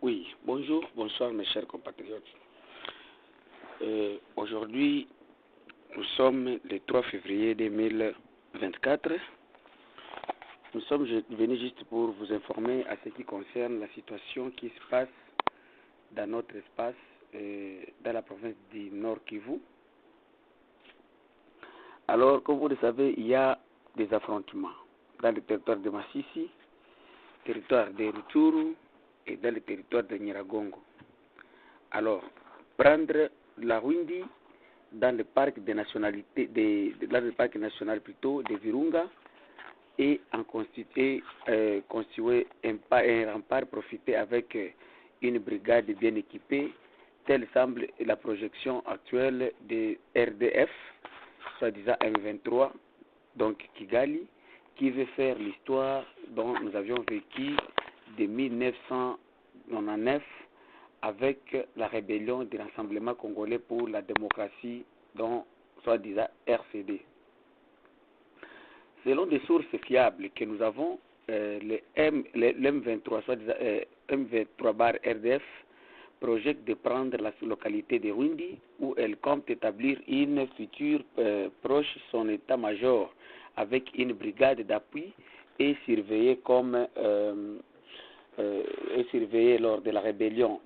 Oui, bonjour, bonsoir mes chers compatriotes. Aujourd'hui, nous sommes le 3 février 2024. Nous sommes venus juste pour vous informer à ce qui concerne la situation qui se passe dans notre espace, dans la province du Nord Kivu. Alors, comme vous le savez, il y a des affrontements dans le territoire de Massissi, territoire de Rutshuru et dans le territoire de Nyiragongo. Alors, prendre la Rwindi dans le parc de nationalité, dans le parc national plutôt de Virunga et en constituer un rempart profiter avec une brigade bien équipée, telle semble la projection actuelle de RDF, soi-disant M23, donc Kigali, qui veut faire l'histoire dont nous avions vécu de 1999 avec la rébellion de Rassemblement congolais pour la démocratie, dont soi-disant RCD. Selon des sources fiables que nous avons, le M23, soi-disant M23-RDF, projette de prendre la localité de Rwindi, où elle compte établir une future proche son état-major avec une brigade d'appui et surveiller lors de la rébellion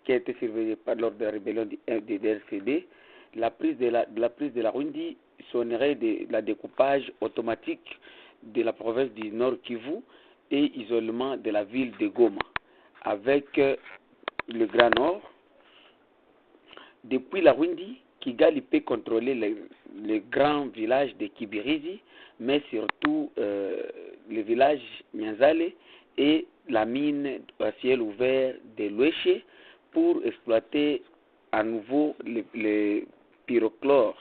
qui a été surveillée lors de la rébellion du RCD. La prise de la Rwindi sonnerait de la découpage automatique de la province du Nord Kivu et isolement de la ville de Goma avec le Grand Nord. Depuis la Rwindi, Kigali peut contrôler le grand village de Kibirizi, mais surtout le village Nyanzale et la mine à ciel ouvert de Lweshe pour exploiter à nouveau le pyrochlore,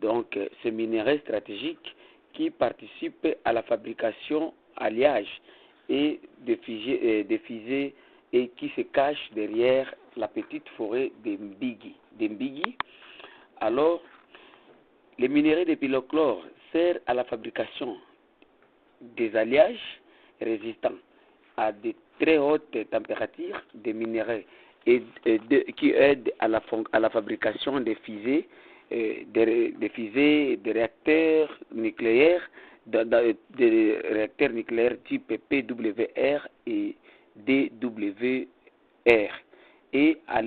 donc ce minerai stratégique qui participe à la fabrication, alliage et de fusées et qui se cache derrière la petite forêt d'Mbigi. Alors, le minerai de pyrochlore sert à la fabrication des alliages résistants à de très hautes températures des minerais qui aident à la fabrication des fusées, des réacteurs nucléaires, des réacteurs nucléaires type PWR et DWR et à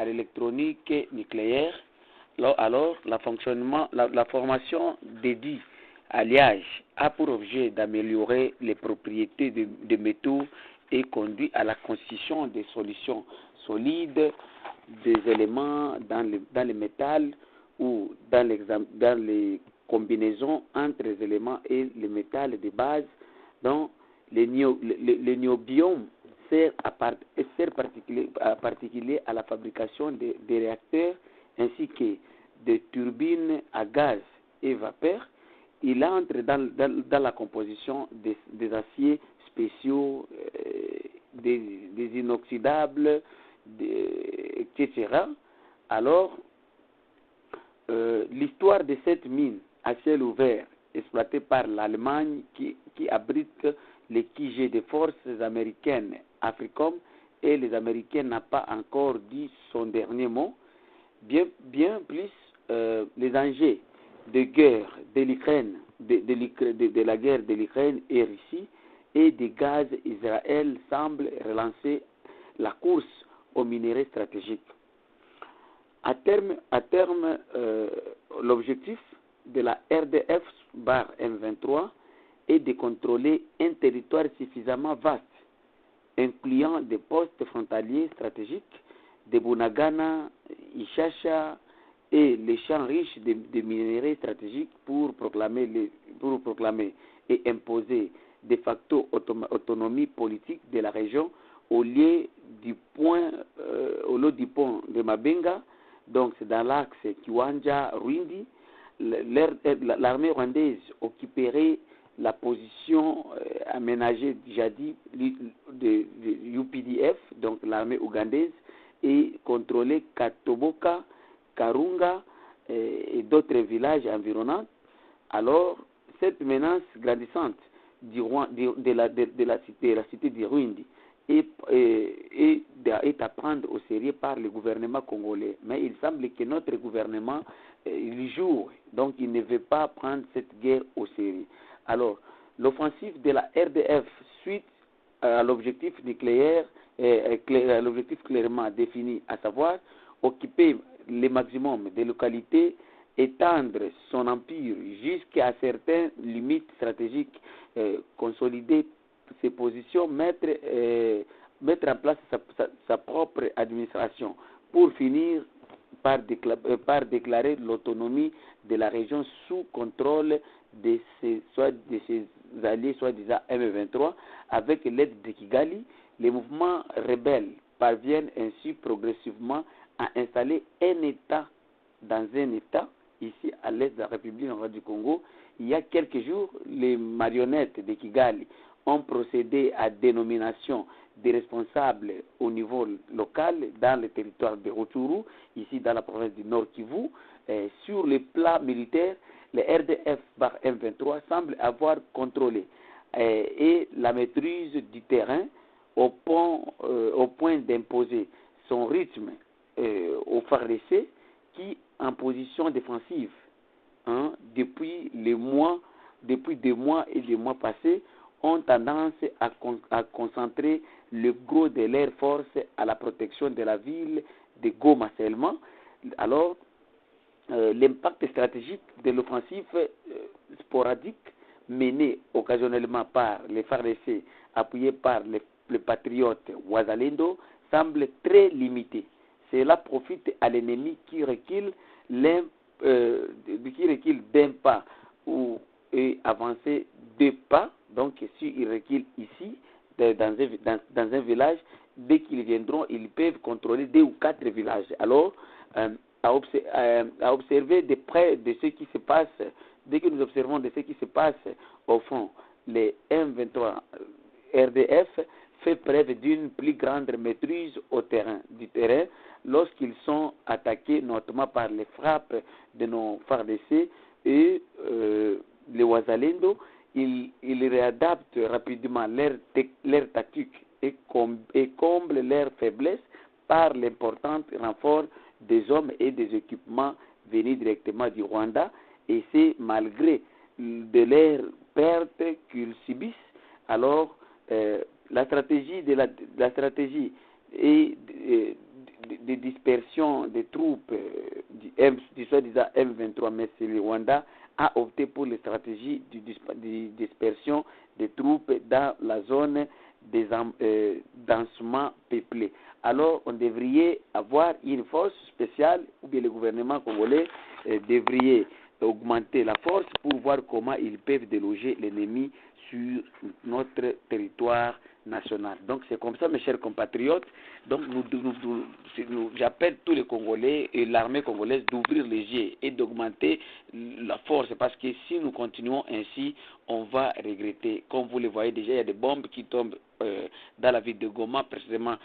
l'électronique nucléaire. Alors, la formation dédiée alliage a pour objet d'améliorer les propriétés des métaux et conduit à la constitution des solutions solides des éléments dans le métal ou dans les combinaisons entre les éléments et les métals de base. Donc, le niobium sert particulier à la fabrication des réacteurs ainsi que des turbines à gaz et vapeur. Il entre dans la composition des aciers spéciaux, des inoxydables, etc. Alors, l'histoire de cette mine à ciel ouvert exploitée par l'Allemagne qui abrite les QG des forces américaines AFRICOM et les Américains n'ont pas encore dit son dernier mot. Bien plus, les dangers de guerre de l'Ukraine, de la guerre de l'Ukraine et Russie et des gaz Israël semblent relancer la course aux minerais stratégiques. À terme, l'objectif de la RDF-M23 est de contrôler un territoire suffisamment vaste, incluant des postes frontaliers stratégiques de Bunagana, Ishasha et les champs riches de minerais stratégiques pour proclamer et imposer de facto autonomie politique de la région au lieu du pont de Mabenga. Donc c'est dans l'axe Kiwanja-Rwindi. L'armée rwandaise occuperait la position aménagée jadis de UPDF, donc l'armée ougandaise, et contrôler Katoboka, Karunga et d'autres villages environnants. Alors, cette menace grandissante de la cité de Rwindi est prendre au sérieux par le gouvernement congolais. Mais il semble que notre gouvernement, il joue, donc il ne veut pas prendre cette guerre au sérieux. Alors, l'offensive de la RDF suite à l'objectif nucléaire, à l'objectif clairement défini, à savoir occuper le maximum des localités, étendre son empire jusqu'à certaines limites stratégiques, consolider ses positions, mettre en place sa propre administration pour finir par déclarer l'autonomie de la région sous contrôle de ses alliés soi-disant M23 avec l'aide de Kigali. Les mouvements rebelles parviennent ainsi progressivement à installer un État dans un État, ici à l'est de la République du Congo. Il y a quelques jours, les marionnettes de Kigali ont procédé à dénomination des responsables au niveau local dans le territoire de Rutshuru, ici dans la province du Nord Kivu. Sur le plan militaire, le RDF par M23 semble avoir contrôlé et la maîtrise du terrain au point d'imposer son rythme au FARDC qui, en position défensive, depuis des mois et des mois passés, ont tendance à concentrer le gros de leurs forces à la protection de la ville de Goma seulement. Alors, l'impact stratégique de l'offensive sporadique menée occasionnellement par les FARDC appuyés par les patriotes Wazalendo semble très limité. Cela profite à l'ennemi qui recule d'un pas ou est avancé deux pas. Donc, s'ils reculent ici, dans un village, dès qu'ils viendront, ils peuvent contrôler 2 ou 4 villages. Alors, à observer de près de ce qui se passe, dès que nous observons de ce qui se passe, au fond, les M23 RDF fait preuve d'une plus grande maîtrise du terrain lorsqu'ils sont attaqués notamment par les frappes de nos FARDC et les Wazalendo. Ils réadaptent rapidement leur tactique et comblent leurs faiblesses par l'important renfort des hommes et des équipements venus directement du Rwanda, et c'est malgré de leurs pertes qu'ils subissent. Alors, la stratégie de dispersion des troupes du soi-disant M23, mais c'est le Rwanda a opté pour la stratégie de dispersion des troupes dans la zone des densément peuplées. Alors, on devrait avoir une force spéciale, ou bien le gouvernement congolais devrait augmenter la force pour voir comment ils peuvent déloger l'ennemi sur notre territoire national. Donc c'est comme ça, mes chers compatriotes. Donc j'appelle tous les Congolais et l'armée congolaise d'ouvrir les yeux et d'augmenter la force, parce que si nous continuons ainsi, on va regretter. Comme vous le voyez déjà, il y a des bombes qui tombent dans la ville de Goma, précisément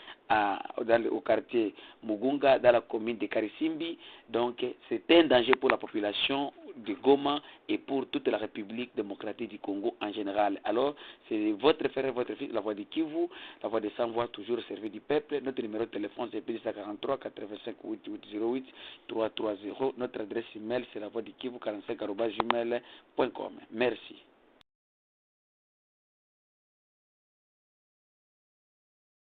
au quartier Mugunga, dans la commune de Karisimbi. Donc c'est un danger pour la population de Goma et pour toute la République démocratique du Congo en général. Alors, c'est votre frère et votre fils, la voix de Kivu, la voix de sans voix, toujours au service du peuple. Notre numéro de téléphone, c'est 243 85 8808 330. Notre adresse email, c'est la voix de Kivu 45@gmail.com. Merci.